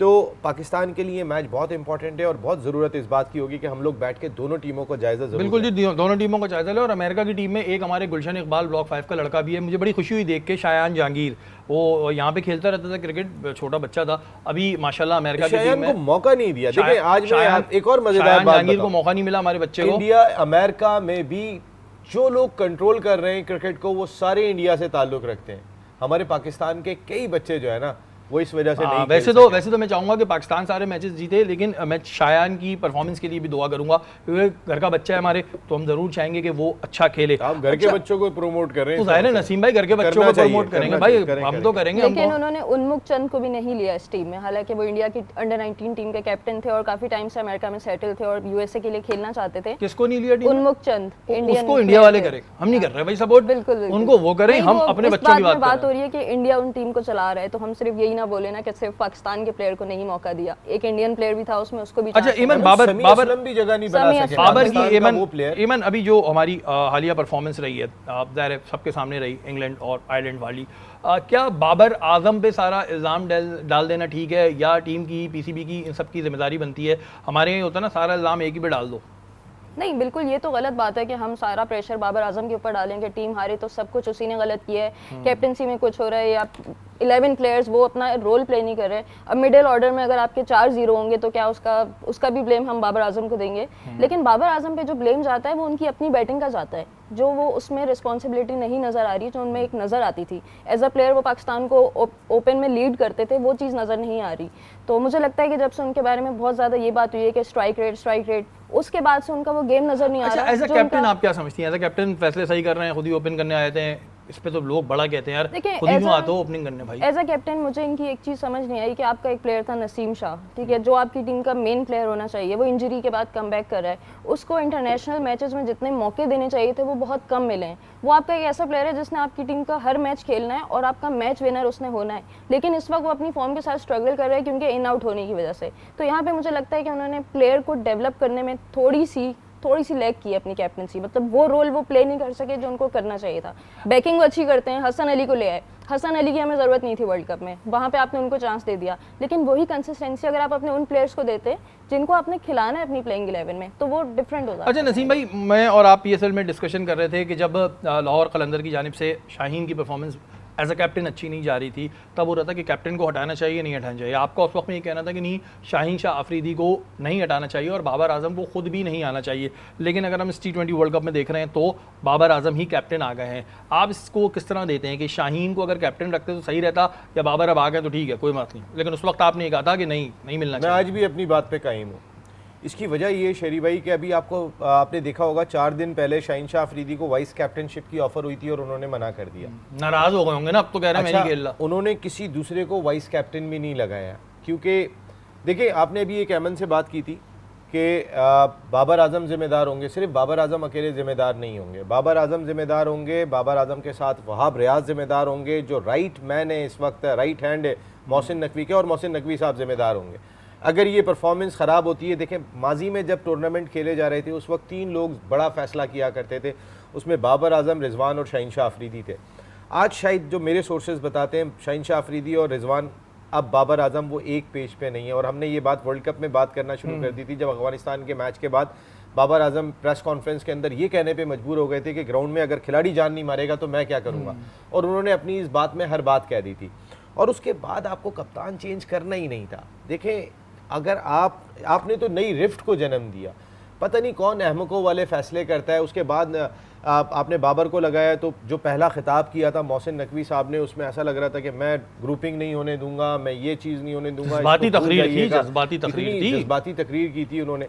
तो पाकिस्तान के लिए मैच बहुत इंपॉर्टेंट है और बहुत ज़रूरत इस बात की होगी कि हम लोग बैठ के दोनों टीमों को जायजा जरूर बिल्कुल जी, दोनों टीमों को जायजा ले। और अमेरिका की टीम में एक हमारे गुलशन इकबाल ब्लॉक 5 का लड़का भी है, मुझे बड़ी खुशी हुई देख के। शायान जहांगीर, वो यहाँ पे खेलता रहता था क्रिकेट, छोटा बच्चा था, अभी माशाल्लाह अमेरिका की टीम में को मौका नहीं दिया। देखिए आज मैं एक और मजेदार बात जहांगीर को मौका नहीं मिला हमारे बच्चे को। इंडिया अमेरिका में भी जो लोग कंट्रोल कर रहे हैं क्रिकेट को वो सारे इंडिया से ताल्लुक रखते हैं। हमारे पाकिस्तान के कई बच्चे जो है ना वो इस वजह से नहीं। वैसे तो मैं चाहूंगा कि पाकिस्तान सारे मैचेस जीते, लेकिन मैं शायान की परफॉर्मेंस के लिए भी दुआ करूंगा, क्योंकि घर का बच्चा है हमारे, तो हम जरूर चाहेंगे कि वो अच्छा खेले। आप घर के बच्चों को प्रमोट कर रहे हैं तो जाहिर है नसीम भाई घर के बच्चों को प्रमोट करेंगे भाई, हम तो करेंगे। लेकिन उन्होंने उन्मुख चंद को भी नहीं लिया इस टीम में, हालांकि वो इंडिया की अंडर-19 टीम के कैप्टन थे और काफी टाइम से अमेरिका में सेटल थे और यूएसए के लिए खेलना चाहते थे। किसको नहीं लिया टीम? उन्मुख चंद, उसको इंडिया वाले करें, हम नहीं कर रहे भाई सपोर्ट। बिल्कुल उनको वो करें, हम अपने बच्चों की बात हो रही है कि इंडिया उन टीम को चला रहा है, तो हम सिर्फ यही ही ना बोले ना कि सिर्फ पाकिस्तान के प्लेयर को नहीं मौका दिया, एक इंडियन प्लेयर भी था उसमें, उसको भी अच्छा chance ईमन मिला। बाबर समी बाबर असलम भी जगह नहीं बना समी सके। असलम। बाबर पाकिस्तान की का ईमन वो प्लेयर ईमन अभी जो हमारी हालिया परफॉर्मेंस रही है, ज़ाहिर है सबके सामने रही, इंग्लैंड और आयरलैंड वाली, क्या बाबर आजम पे सारा इल्ज़ाम डाल देना ठीक है, या टीम की पीसीबी की इन सब की जिम्मेदारी बनती है? हमारे यहाँ होता है ना, सारा इल्ज़ाम एक ही पे डाल दो। नहीं, बिल्कुल ये तो गलत बात है कि हम सारा प्रेशर बाबर आजम के ऊपर डालेंगे, टीम हारे तो सब कुछ उसी ने गलत किया है, कैप्टनसी में कुछ हो रहा है या 11 प्लेयर्स वो अपना रोल प्ले नहीं कर रहे। अब मिडिल ऑर्डर में अगर आपके 4-0 होंगे तो क्या उसका भी ब्लेम हम बाबर आजम को देंगे? लेकिन बाबर आजम पे जो ब्लेम जाता है वो उनकी अपनी बैटिंग का जाता है, जो वो उसमें रिस्पॉन्सिबिलिटी नहीं नज़र आ रही जो उनमें एक नज़र आती थी। एज अ प्लेयर वो पाकिस्तान को ओपन में लीड करते थे, वो चीज़ नज़र नहीं आ रही। तो मुझे लगता है कि जब से उनके बारे में बहुत ज़्यादा ये बात हुई है कि स्ट्राइक रेट, उसके बाद से उनका वो गेम नज़र नहीं आ अच्छा रहा। एज अ जो कैप्टन उनका- आप क्या समझती हैं? एज अ कैप्टन फैसले सही कर रहे हैं, खुद ही ओपन करने आए थे, इस पे तो लोग बड़ा कहते हैं यार, देखिए, खुद ही as क्यों a- आते हो ओपनिंग करने भाई? एज अ कैप्टन मुझे इनकी एक चीज़ समझ नहीं आई कि आपका एक प्लेयर था नसीम शाह, ठीक है, जो आपकी टीम का मेन प्लेयर होना चाहिए, वो इंजरी के बाद कम बैक कर रहा है, उसको इंटरनेशनल मैचेस में जितने मौके देने चाहिए थे वो बहुत कम मिले हैं। वो आपका एक ऐसा प्लेयर है जिसने आपकी टीम का हर मैच खेलना है और आपका मैच विनर उसने होना है, लेकिन इस वक्त वो अपनी फॉर्म के साथ स्ट्रगल कर रहा है क्योंकि इन आउट होने की वजह से। तो यहाँ पे मुझे लगता है कि उन्होंने प्लेयर को डेवलप करने में थोड़ी सी लैग की अपनी कैप्टनसी, मतलब वो रोल वो प्ले नहीं कर सके जो उनको करना चाहिए था। बैकिंग वो अच्छी करते हैं, हसन अली को ले आए, हसन अली की हमें ज़रूरत नहीं थी वर्ल्ड कप में, वहाँ पे आपने उनको चांस दे दिया, लेकिन वही कंसिस्टेंसी अगर आप अपने उन प्लेयर्स को देते जिनको आपने खिलाना है अपनी प्लेइंग 11 में, तो वो डिफरेंट होता। अच्छा नसीम भाई, मैं और आप पीएसएल में डिस्कशन कर रहे थे कि जब लाहौर कलंदर की जानिब से शाहीन की परफॉर्मेंस एज अ कैप्टन अच्छी नहीं जा रही थी, तब हो रहा था कि कैप्टन को हटाना चाहिए नहीं हटाना चाहिए। आपका उस वक्त में ये कहना था कि नहीं, शाहीन शाह अफरीदी को नहीं हटाना चाहिए और बाबर आजम को खुद भी नहीं आना चाहिए। लेकिन अगर हम इस T20 वर्ल्ड कप में देख रहे हैं तो बाबर आजम ही कैप्टन आ गए हैं। आप इसको किस तरह देते हैं कि शाहीन को अगर कैप्टन रखते तो सही रहता, या बाबर अब आ गए तो ठीक है कोई बात नहीं, लेकिन उस वक्त आपने ये कहा था कि नहीं मिलना मैं चाहिए? आज भी अपनी बात पे कायम हूँ। इसकी वजह ये शरी भाई कि अभी आपने देखा होगा 4 दिन पहले शाहीन शाह अफरीदी को वाइस कैप्टनशिप की ऑफर हुई थी और उन्होंने मना कर दिया। नाराज हो गए होंगे ना, अब तो कह रहे हैं मैं नहीं खेल रहा। उन्होंने किसी दूसरे को वाइस कैप्टन भी नहीं लगाया, क्योंकि देखिए आपने अभी एक एमन से बात की थी कि बाबर आजम जिम्मेदार होंगे। सिर्फ बाबर आजम अकेले जिम्मेदार नहीं होंगे, बाबर आजम जिम्मेदार होंगे, बाबर आजम के साथ वहाब रियाज जिम्मेदार होंगे, जो राइट मैन है इस वक्त, राइट हैंड है मोहसिन नकवी के, और मोहसिन नकवी साहब जिम्मेदार होंगे अगर ये परफॉर्मेंस ख़राब होती है। देखें माजी में जब टूर्नामेंट खेले जा रहे थे उस वक्त 3 लोग बड़ा फैसला किया करते थे, उसमें बाबर आजम, रिजवान और शाहीन शाह अफरीदी थे। आज शायद जो मेरे सोर्सेज बताते हैं शाहीन शाह अफरीदी और रिजवान, अब बाबर आजम वो एक पेज पे नहीं है। और हमने ये बात वर्ल्ड कप में बात करना शुरू कर दी थी जब अफगानिस्तान के मैच के बाद बाबर आजम प्रेस कॉन्फ्रेंस के अंदर ये कहने पे मजबूर हो गए थे कि ग्राउंड में अगर खिलाड़ी जान नहीं मारेगा तो मैं क्या करूँगा, और उन्होंने अपनी इस बात में हर बात कह दी थी। और उसके बाद आपको कप्तान चेंज करना ही नहीं था। देखें अगर आपने तो नई रिफ्ट को जन्म दिया, पता नहीं कौन अहमकों वाले फैसले करता है। उसके बाद आपने बाबर को लगाया, तो जो पहला खिताब किया था मोहसिन नकवी साहब ने, उसमें ऐसा लग रहा था कि मैं ग्रुपिंग नहीं होने दूंगा, मैं ये चीज़ नहीं होने दूंगा। जज्बाती इसको भूल तकरीर थी, जाइएगा। जज्बाती तकरीर इतनी थी। जज्बाती तकरीर की थी उन्होंने।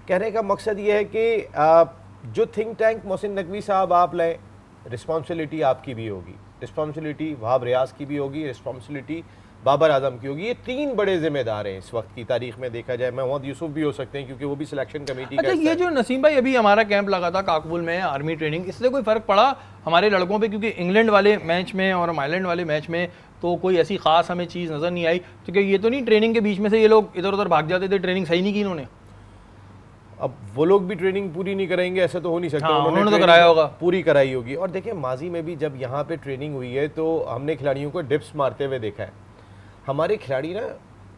कहने का मकसद ये है कि जो थिंक टैंक मोहसिन नकवी साहब आप लाएँ, रिस्पॉन्सिबिलिटी आपकी भी होगी, रिस्पॉन्सिबिलिटी वहाब रियाज की भी होगी, रिस्पॉन्सिबिलिटी बाबर आजम की होगी। ये 3 बड़े जिम्मेदार हैं इस वक्त की तारीख में देखा जाए। मोहम्मद यूसुफ भी हो सकते हैं क्योंकि वो भी सिलेक्शन कमेटी का अच्छा हिस्सा ये है। जो नसीम भाई अभी हमारा कैंप लगा था काकबुल में, आर्मी ट्रेनिंग, इससे कोई फ़र्क पड़ा हमारे लड़कों पे? क्योंकि इंग्लैंड वाले मैच में और आयरलैंड वाले मैच में तो कोई ऐसी खास हमें चीज़ नज़र नहीं आई, क्योंकि ये तो नहीं ट्रेनिंग के बीच में से ये लोग इधर उधर भाग जाते थे, ट्रेनिंग सही नहीं की इन्होंने। अब वो लोग भी ट्रेनिंग पूरी नहीं कराएंगे ऐसा तो हो नहीं सकता। हाँ, उन्होंने तो ट्रेनिंग कराया होगा। पूरी कराई होगी। और देखिए माजी में भी जब यहाँ पे ट्रेनिंग हुई है तो हमने खिलाड़ियों को डिप्स मारते हुए देखा है। हमारे खिलाड़ी ना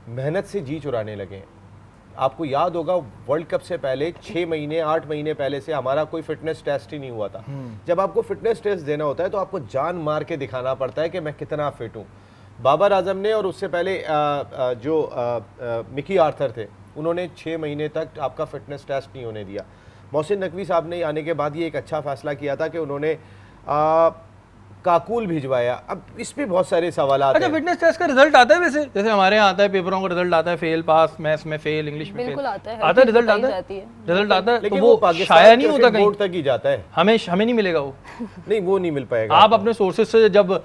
मेहनत से जी चुराने लगे हैं। आपको याद होगा वर्ल्ड कप से पहले 6 महीने 8 महीने पहले से हमारा कोई फिटनेस टेस्ट ही नहीं हुआ था। जब आपको फिटनेस टेस्ट देना होता है तो आपको जान मार के दिखाना पड़ता है कि मैं कितना फिट हूँ। बाबर आजम ने और उससे पहले मिकी आर्थर थे, उन्होंने 6 महीने तक आपका फिटनेस टेस्ट नहीं होने दिया। मोहसिन नकवी साहब ने आने के बाद ये एक अच्छा फैसला किया था कि उन्होंने काकुल भिजवाया। अब इस पे बहुत सारे सवाल अच्छा हैं। फिटनेस टेस्ट का रिजल्ट आता है वैसे, जैसे हमारे यहाँ आता है पेपरों का रिजल्ट आता है, फेल पास, मैथ्स में फेल, इंग्लिश में फेल, बिल्कुल आता है, आता है रिजल्ट बताई आता है, जाती है। रिजल्ट आता है, तो लेकिन वो पाकिस्तान शाया नहीं होता क्रिकेट कहीं, बोर्ड तक ही जाता है। हमें नहीं मिलेगा वो। नहीं वो नहीं मिल पाएगा। आप अपने सोर्सेज से जब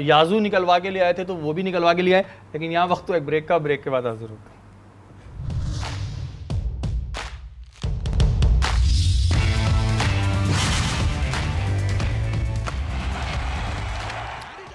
याजू निकलवा के ले आए थे तो वो भी निकलवा के ले आए, लेकिन यहाँ वक्त तो एक ब्रेक का, ब्रेक के बाद हाजिर होते हैं।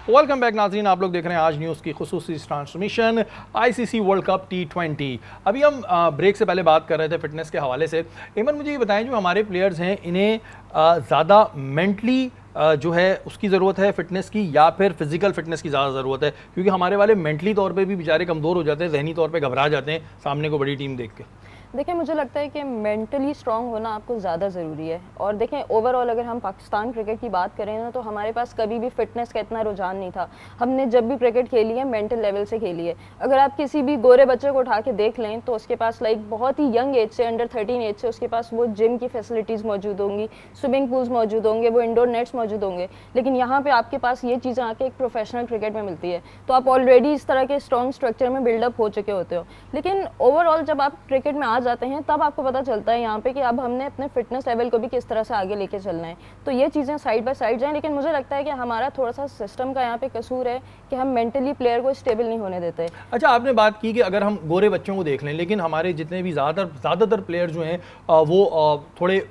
वेलकम बैक नाज़रीन, आप लोग देख रहे हैं आज न्यूज़ की खुसूसी transmission ICC world cup T20। अभी हम ब्रेक से पहले बात कर रहे थे फिटनेस के हवाले से। इमन, मुझे ये बताएं, जो हमारे प्लेयर्स हैं इन्हें ज़्यादा मेंटली जो है उसकी ज़रूरत है फिटनेस की, या फिर फिजिकल फिटनेस की ज़्यादा ज़रूरत है? क्योंकि हमारे वाले मेंटली तौर पे भी बेचारे कमज़ोर हो जाते हैं, जहनी तौर पे घबरा जाते हैं सामने को बड़ी टीम देख के। देखिए, मुझे लगता है कि मेंटली स्ट्रांग होना आपको ज़्यादा ज़रूरी है। और देखें, ओवरऑल अगर हम पाकिस्तान क्रिकेट की बात करें ना, तो हमारे पास कभी भी फिटनेस का इतना रुझान नहीं था। हमने जब भी क्रिकेट खेली है मेंटल लेवल से खेली है। अगर आप किसी भी गोरे बच्चे को उठा के देख लें तो उसके पास बहुत ही यंग एज से, अंडर 13 एज से उसके पास वो जिम की फैसिलिटीज़ मौजूद होंगी, स्विमिंग पूल्स मौजूद होंगे, वो इंडोर नेट्स मौजूद होंगे। लेकिन यहाँ पर आपके पास ये चीज़ें आके एक प्रोफेशनल क्रिकेट में मिलती है, तो आप ऑलरेडी इस तरह के स्ट्रॉन्ग स्ट्रक्चर में बिल्डअप हो चुके होते हो। लेकिन ओवरऑल जब आप क्रिकेट में आ जाते हैं तब आपको पता चलता है यहाँ पे कि अब हमने अपने फिटनेस लेवल को भी किस तरह से आगे लेके चलना है। तो ये चीज़ें साइड बाय साइड जाएं। लेकिन मुझे लगता है कि हमारा थोड़ा सा सिस्टम का यहाँ पे कसूर है कि हम मेंटली प्लेयर को स्टेबल नहीं होने देते। अच्छा, आपने बात की कि अगर हम गोरे बच्चों को देख लें, लेकिन हमारे जितने भी ज़्यादातर प्लेयर जो हैं वो थोड़े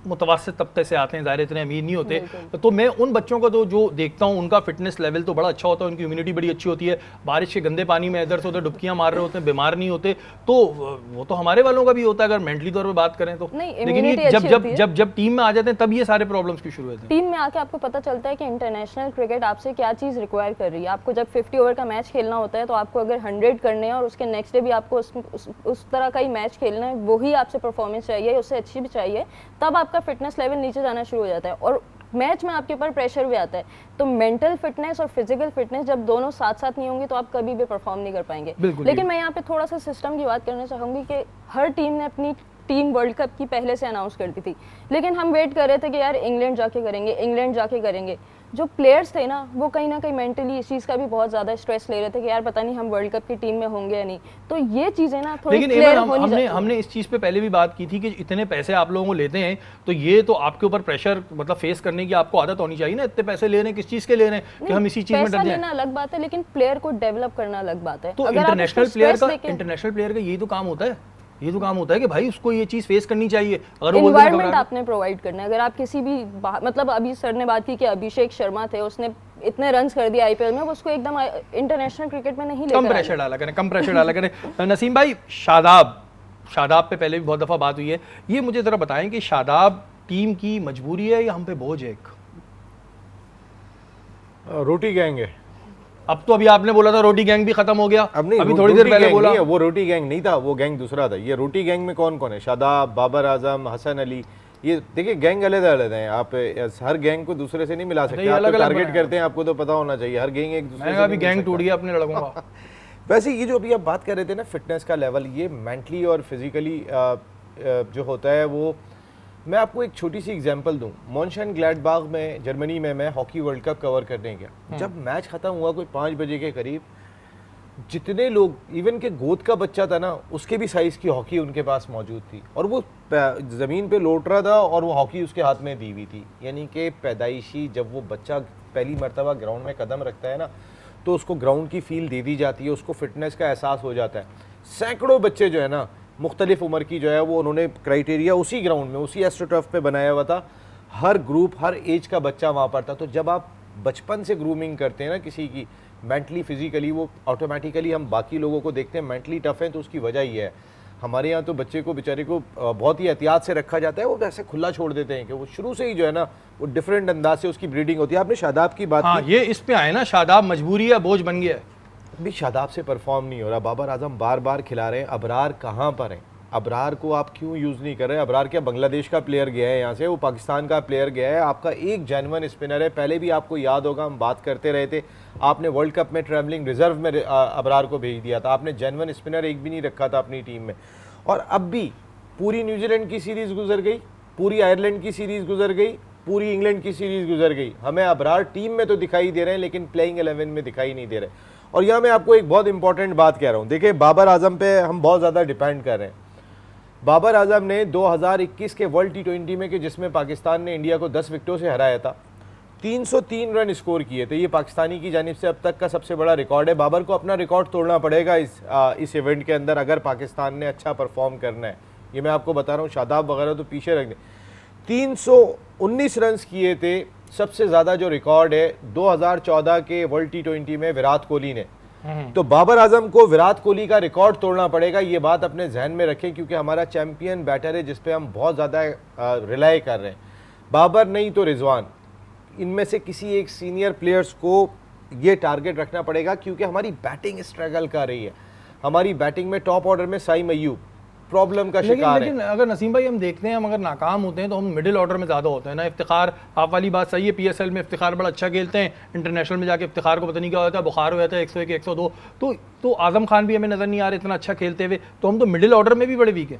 मुतवस्सित तबके से आते हैं, ज़ाहिर इतने अमीर नहीं होते। तो मैं उन बच्चों को तो जो देखता हूँ उनका फिटनेस लेवल तो बड़ा अच्छा होता है, उनकी इम्यूनिटी बड़ी अच्छी होती है, बारिश के गंदे पानी में इधर से उधर डुबकियाँ मार रहे होते हैं, बीमार नहीं होते। तो वो तो हमारे वालों का भी होता है अगर मेंटली तौर पे बात करें तो। लेकिन ये जब टीम में आ जाते हैं तब ये सारे प्रॉब्लम्स क्यों शुरू होते हैं? टीम में आके आपको पता चलता है कि इंटरनेशनल क्रिकेट आपसे क्या चीज़ रिक्वायर कर रही है। आपको जब 50 ओवर का मैच खेलना होता है तो आपको अगर 100 करने हैं और उसके नेक्स्ट डे भी आपको उस तरह का ही मैच खेलना है, वही आपसे परफॉर्मेंस चाहिए, उससे अच्छी भी चाहिए, तब आपका फिटनेस लेवल नीचे जाना शुरू हो जाता है और मैच में आपके ऊपर प्रेशर भी आता है। तो मेंटल फिटनेस और फिजिकल फिटनेस जब दोनों साथ साथ नहीं होंगी तो आप कभी भी परफॉर्म नहीं कर पाएंगे। लेकिन मैं यहाँ पे थोड़ा सा सिस्टम की बात करना चाहूँगी कि हर टीम ने अपनी टीम वर्ल्ड कप की पहले से अनाउंस कर दी थी, लेकिन हम वेट कर रहे थे कि यार इंग्लैंड जाके करेंगे। जो प्लेयर्स थे ना वो कहीं ना कहीं मेंटली इस चीज़ का भी बहुत ज़्यादा स्ट्रेस ले रहे थे कि यार पता नहीं हम वर्ल्ड कप की टीम में होंगे या नहीं। तो ये चीज़ें ना थोड़ी क्लियर होनी चाहिए। हमने इस चीज़ पे पहले भी बात की थी कि इतने पैसे आप लोगों को लेते हैं तो ये तो आपके ऊपर प्रेशर मतलब फेस करने की आपको आदत होनी चाहिए ना। इतने पैसे ले रहे हैं, किस चीज़ के ले रहे हैं कि हम इसी चीज़ में डर जाएं? अलग बात है, लेकिन प्लेयर को डेवलप करना अलग बात है। तो इंटरनेशनल प्लेयर का यही तो काम होता है। ये तो काम होता है कि भाई उसको ये चीज़ फेस करनी चाहिए। अगर एनवायरनमेंट आपने प्रोवाइड करना है। अगर आप किसी भी मतलब अभी सर ने बात की कि अभिषेक शर्मा थे, उसने इतने रन्स कर दिए आईपीएल में, वो उसको एकदम इंटरनेशनल क्रिकेट में नहीं लेकर कम प्रेशर डाला करें। नसीम भाई, शादाब पे पहले भी बहुत दफ़ा बात हुई है, ये मुझे ज़रा बताएं कि शादाब टीम की मजबूरी है या हम पे बोझ है? एक रोटी गैंग है। अब तो अभी आपने बोला था रोटी गैंग भी खत्म हो गया, अब नहीं, अभी थोड़ी देर पहले बोला वो रोटी गैंग नहीं था, वो गैंग दूसरा था। ये रोटी गैंग में कौन कौन है? शादाब, बाबर आजम, हसन अली, ये देखिए गैंग अलग अलग हैं। आप हर गैंग को दूसरे से नहीं मिला सकते। आप तो टारगेट करते हैं, आपको तो पता होना चाहिए हर गैंग एक दूसरे से। अभी गैंग टूट गया अपने लड़कों का। वैसे ये जो अभी आप बात कर रहे थे ना फिटनेस का लेवल, ये मेंटली और फिजिकली जो होता है वो, मैं आपको एक छोटी सी एग्जांपल दूं। मॉन्शनग्लैडबाख में जर्मनी में मैं हॉकी वर्ल्ड कप कवर करने गया। जब मैच खत्म हुआ कोई 5 बजे के करीब, जितने लोग, इवन के गोद का बच्चा था ना, उसके भी साइज़ की हॉकी उनके पास मौजूद थी और वो ज़मीन पे लौट रहा था और वो हॉकी उसके हाथ में दी हुई थी। यानी कि पैदाइशी जब वो बच्चा पहली मरतबा ग्राउंड में कदम रखता है ना, तो उसको ग्राउंड की फील दे दी जाती है, उसको फिटनेस का एहसास हो जाता है। सैकड़ों बच्चे जो है ना मुख्तलिफ उम्र की जो है वो उन्होंने क्राइटेरिया उसी ग्राउंड में, उसी एस्ट्रोटर्फ पे बनाया हुआ था। हर ग्रुप, हर एज का बच्चा वहाँ पर था। तो जब आप बचपन से ग्रूमिंग करते हैं ना किसी की मेंटली फिजिकली, वो ऑटोमेटिकली हम बाकी लोगों को देखते हैं मेंटली टफ है, तो उसकी वजह ये है। हमारे यहाँ तो बच्चे को बेचारे को बहुत ही एहतियात से रखा जाता है, वो वैसे खुला छोड़ देते हैं कि वो शुरू से ही जो है ना वो डिफरेंट अंदाज से उसकी ब्रीडिंग होती है। आपने शादाब की बात की, ये इस पे आए ना, शादाब मजबूरी है, बोझ बन गया है। भी शादाब से परफॉर्म नहीं हो रहा। बाबर आजम बार बार खिला रहे हैं। अबरार कहाँ पर हैं? अबरार को आप क्यों यूज़ नहीं कर रहे? अबरार क्या बांग्लादेश का प्लेयर गया है यहाँ से, वो पाकिस्तान का प्लेयर गया है। आपका एक जेन्युइन स्पिनर है। पहले भी आपको याद होगा हम बात करते रहे थे, आपने वर्ल्ड कप में ट्रैवलिंग रिजर्व में अबरार को भेज दिया था। आपने जेन्युइन स्पिनर एक भी नहीं रखा था अपनी टीम में। और अब भी पूरी न्यूजीलैंड की सीरीज़ गुजर गई, पूरी आयरलैंड की सीरीज़ गुजर गई, पूरी इंग्लैंड की सीरीज़ गुजर गई। हमें अबरार टीम में तो दिखाई दे रहे हैं लेकिन प्लेइंग 11 में दिखाई नहीं दे रहे। और यहाँ मैं आपको एक बहुत इंपॉर्टेंट बात कह रहा हूँ। देखिए, बाबर आजम पे हम बहुत ज़्यादा डिपेंड कर रहे हैं। बाबर आजम ने 2021 के वर्ल्ड T20 में, कि जिसमें पाकिस्तान ने इंडिया को 10 विकेटों से हराया था, 303 रन स्कोर किए थे। ये पाकिस्तानी की जानिब से अब तक का सबसे बड़ा रिकॉर्ड है। बाबर को अपना रिकॉर्ड तोड़ना पड़ेगा इस इवेंट के अंदर अगर पाकिस्तान ने अच्छा परफॉर्म करना है। ये मैं आपको बता रहा हूँ, शादाब वगैरह तो पीछे रख दें। 319 रन किए थे सबसे ज़्यादा जो रिकॉर्ड है 2014 के वर्ल्ड T20 में विराट कोहली ने, तो बाबर आजम को विराट कोहली का रिकॉर्ड तोड़ना पड़ेगा। ये बात अपने जहन में रखें, क्योंकि हमारा चैंपियन बैटर है जिस पे हम बहुत ज़्यादा रिलाई कर रहे हैं। बाबर नहीं तो रिजवान, इनमें से किसी एक सीनियर प्लेयर्स को ये टारगेट रखना पड़ेगा, क्योंकि हमारी बैटिंग स्ट्रगल कर रही है। हमारी बैटिंग में टॉप ऑर्डर में साइम अय्यूब प्रॉब्लम का शिकार लेकिन अगर नसीम भाई हम देखते हैं, हम अगर नाकाम होते हैं तो हम मिडिल ऑर्डर में ज़्यादा होते हैं ना। इफ्तिखार, आप वाली बात सही है, पीएसएल में इफ्तिखार बड़ा अच्छा खेलते हैं, इंटरनेशनल में जाके इफ्तिखार को पता नहीं क्या होता है, बुखार हो जाता है 101 102। तो आजम खान भी हमें नज़र नहीं आ रहे इतना अच्छा खेलते हुए, तो हम तो मिडिल ऑर्डर में भी बड़े वीक हैं।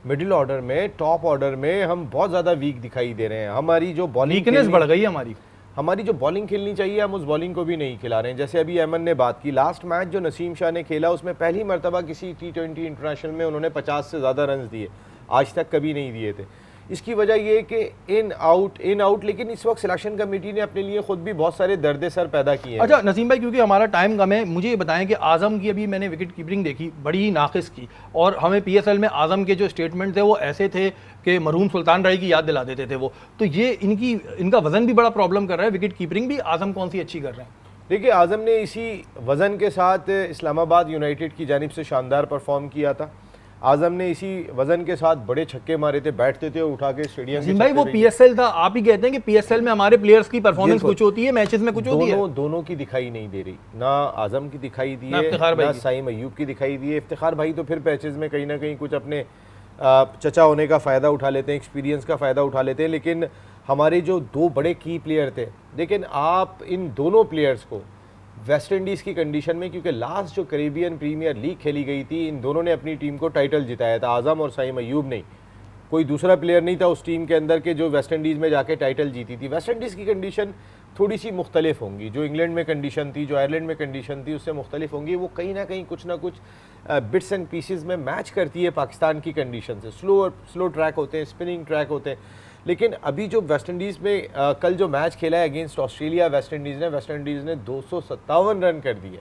मिडिल ऑर्डर में, टॉप ऑर्डर में हम बहुत ज़्यादा वीक दिखाई दे रहे हैं। हमारी जो बॉलिंग वीकनेस बढ़ गई है हमारी जो बॉलिंग खेलनी चाहिए, हम उस बॉलिंग को भी नहीं खिला रहे हैं। जैसे अभी अमन ने बात की, लास्ट मैच जो नसीम शाह ने खेला उसमें पहली मरतबा किसी T20 इंटरनेशनल में उन्होंने 50 से ज़्यादा रन दिए, आज तक कभी नहीं दिए थे। इसकी वजह ये कि इन आउट, लेकिन इस वक्त सिलेक्शन कमेटी ने अपने लिए खुद भी बहुत सारे दर्द सर पैदा किए हैं। अच्छा नसीम भाई, क्योंकि हमारा टाइम कम है, मुझे ये बताएं कि आजम की अभी मैंने विकेट कीपिंग देखी, बड़ी नाकिस की, और हमें पीएसएल में आजम के जो स्टेटमेंट थे वो ऐसे थे कि मरहूम सुल्तान राय की याद दिला देते थे वो। तो ये इनका वजन भी बड़ा प्रॉब्लम कर रहा है, विकेट कीपिंग भी आजम कौन सी अच्छी कर रहे हैं। देखिए, आजम ने इसी वजन के साथ इस्लामाबाद यूनाइटेड की जानिब से शानदार परफॉर्म किया था। आजम ने इसी वजन के साथ बड़े छक्के मारे थे, बैठते थे उठा के स्टेडियम। भाई वो पीएसएल था, आप ही कहते हैं कि पीएसएल में हमारे प्लेयर्स की परफॉर्मेंस कुछ होती है, मैचेस में कुछ होती है। दोनों की दिखाई नहीं दे रही, ना आजम की दिखाई दी है, ना साइम अय्यूब की दिखाई दी है। इफ्तिखार भाई तो फिर मैचेस में कहीं ना कहीं कुछ अपने चचा होने का फ़ायदा उठा लेते हैं, एक्सपीरियंस का फ़ायदा उठा लेते हैं। लेकिन हमारे जो दो बड़े की प्लेयर थे, लेकिन आप इन दोनों प्लेयर्स को वेस्ट इंडीज़ की कंडीशन में, क्योंकि लास्ट जो कैरेबियन प्रीमियर लीग खेली गई थी, इन दोनों ने अपनी टीम को टाइटल जिताया था, आजम और साइम अय्यूब नहीं। कोई दूसरा प्लेयर नहीं था उस टीम के अंदर के जो वेस्ट इंडीज़ में जाके टाइटल जीती थी। वेस्ट इंडीज़ की कंडीशन थोड़ी सी मुख्तलिफ होंगी, जो इंग्लैंड में कंडीशन थी, जो आयरलैंड में कंडीशन थी, उससे मुख्तलिफ होंगी। वो कहीं ना कहीं कुछ ना कुछ बिट्स एंड पीसेस में मैच करती है पाकिस्तान की कंडीशन से। स्लो ट्रैक होते हैं, स्पिनिंग ट्रैक होते हैं। लेकिन अभी जो वेस्ट इंडीज़ में कल जो मैच खेला है अगेंस्ट ऑस्ट्रेलिया, वेस्ट इंडीज़ ने 257 रन कर दिए,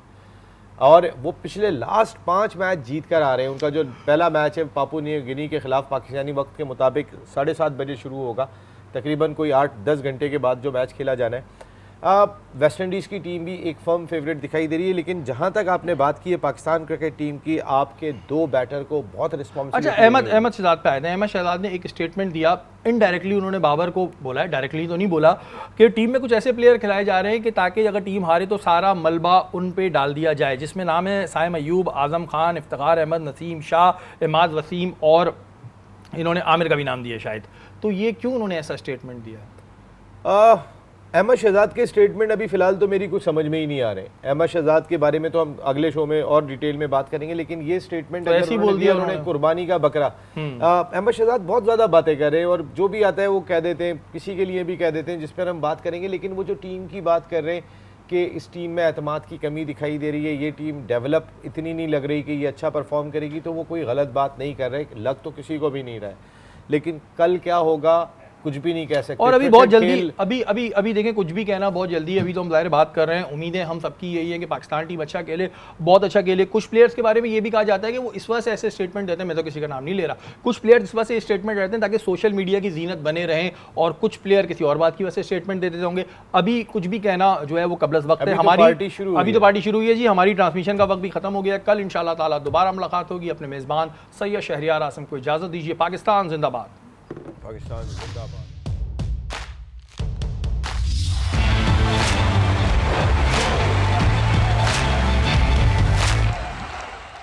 और वो पिछले लास्ट 5 मैच जीत कर आ रहे हैं। उनका जो पहला मैच है पापुआ न्यू गिनी के खिलाफ, पाकिस्तानी वक्त के मुताबिक 7:30 बजे शुरू होगा, तकरीबन कोई 8-10 घंटे के बाद जो मैच खेला जाना है। वेस्ट इंडीज़ की टीम भी एक फर्म फेवरेट दिखाई दे रही है। लेकिन जहां तक आपने बात की है पाकिस्तान क्रिकेट टीम की, आपके दो बैटर को बहुत रिस्पॉन्सिबिलिटी। अच्छा, अहमद शहजाद पे आए थे। अहमद शहजाद ने एक स्टेटमेंट दिया, इनडायरेक्टली उन्होंने बाबर को बोला है, डायरेक्टली तो नहीं बोला, कि टीम में कुछ ऐसे प्लेयर खिलाए जा रहे हैं कि ताकि अगर टीम हारे तो सारा मलबा उन पे डाल दिया जाए, जिसमें नाम है साइम अय्यूब, आजम खान, इफ्तिखार अहमद, नसीम शाह, इमाद वसीम, और इन्होंने आमिर का भी नाम दिया शायद। तो ये क्यों उन्होंने ऐसा स्टेटमेंट दिया? अहमद शहजाद के स्टेटमेंट अभी फ़िलहाल तो मेरी कुछ समझ में ही नहीं आ रहे। अहमद शहजाद के बारे में तो हम अगले शो में और डिटेल में बात करेंगे, लेकिन ये स्टेटमेंट तो ऐसी बोल दिया उन्होंने कुर्बानी का बकरा। अहमद शहजाद बहुत ज़्यादा बातें कर रहे हैं, और जो भी आता है वो कह देते हैं, किसी के लिए भी कह देते हैं, जिस पर हम बात करेंगे। लेकिन वो जो टीम की बात कर रहे हैं कि इस टीम में एतमाद की कमी दिखाई दे रही है, ये टीम डेवलप इतनी नहीं लग रही कि ये अच्छा परफॉर्म करेगी, तो वो कोई गलत बात नहीं कर रहे, लग तो किसी को भी नहीं रहा है। लेकिन कल क्या होगा कुछ भी नहीं कह सकते। और अभी बहुत जल्दी, अभी देखें, कुछ भी कहना बहुत जल्दी है। अभी तो हम ज़ाहिर बात कर रहे हैं, उम्मीदें हम सबकी यही है कि पाकिस्तान टीम अच्छा खेले, बहुत अच्छा खेले। कुछ प्लेयर्स के बारे में ये भी कहा जाता है कि वो इस वजह से ऐसे स्टेटमेंट देते हैं, मैं तो किसी का नाम नहीं ले रहा, कुछ प्लेयर्स इस वजह से स्टेटमेंट रहते हैं ताकि सोशल मीडिया की जीनत बने रहें, और कुछ प्लेयर किसी और बात की वजह से स्टेटमेंट देते होंगे। अभी कुछ भी कहना जो है वो कबल वक्त है। हमारी अभी तो पार्टी शुरू हुई है जी, हमारी ट्रांसमिशन का वक्त भी खत्म हो गया। कल इंशाअल्लाह ताला दोबारा मुलाकात होगी। अपने मेज़बान सैयद शहरियार आसिम को इजाज़त दीजिए। पाकिस्तान जिंदाबाद। पाकिस्तान जिंदाबाद।